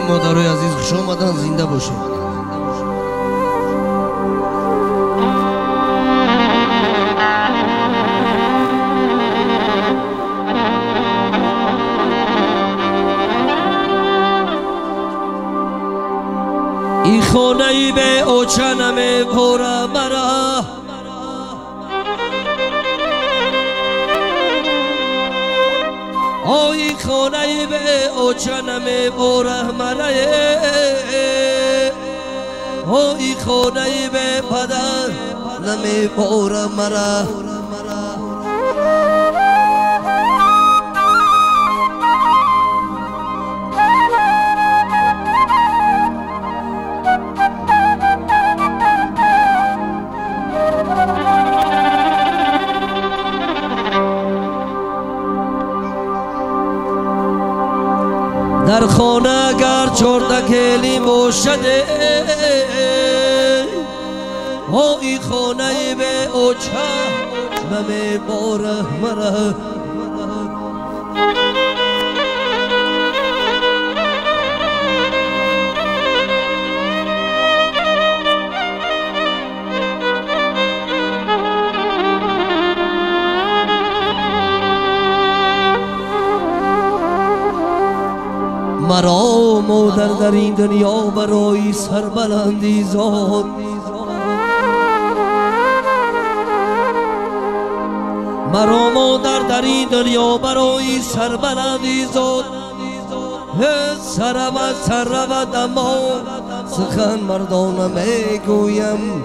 مادرای عزیز خوش آمدن، زنده باشید. ای خونه به اوچنم پورا مرا، ای خونه به اوچنم پورا مرا، ای خونه به پدر نم پورا مرا. در خانه اگر چردکلی باشده، ای خانه به اوچه نم باره مرا. مرا مادر در این دنیا برای سربلندی زاد، مرا مادر در این دنیا برای سربلندی زاد. سرم از سر رود اما سخن مردانه میگویم،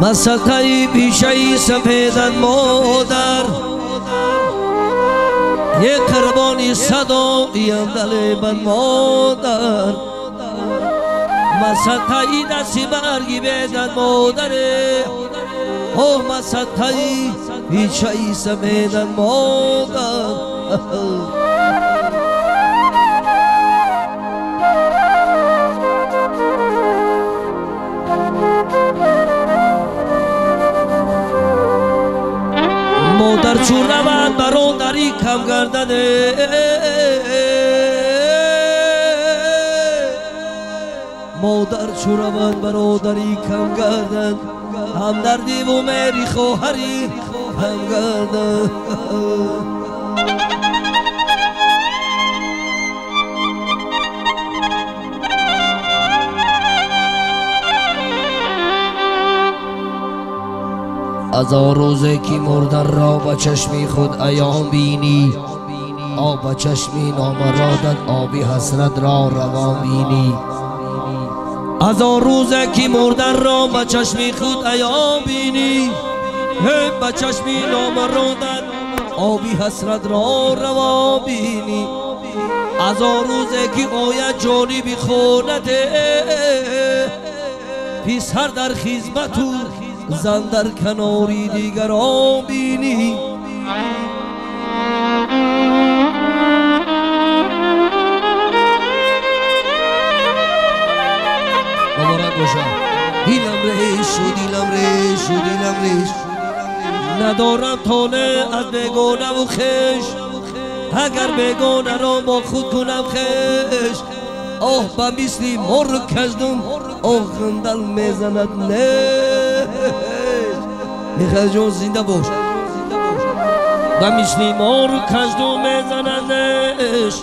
مسلطه‌ی پیشه سفیدن مادر، یک قربانی صداقیم دل بر مادر. مسلطه‌ی دستی برگی بدن مادر، مسلطه‌ی پیشه سفیدن مادر. مادر چون روند برادری کم گردده، مادر چون روند برادری کم گردد، همدردی و مهری خواهری کم گردد. از آن روزه که مردن را با چشمی خود عیان بینی، با چشمی نامرادت آبی حسرت را روان بینی. از آن روزه که مردن را با چشمی خود عیان بینی، با چشمی نامرادت آبی حسرت را روان بینی. از آن روزه که آید جانی بی خونت، پیسر در خدمت او زن در کناری دیگران بینی. مبارک باشم. دیلم ریش و دیلم ریش و دیلم ریش، ندارم تانه از بگونه و خش، اگر بگونه را با خود کنم خش. با مثلی مر کشدم خندل میزند نش. میخواد جون زنده باش. با مثلی مر کشدم میزند نش.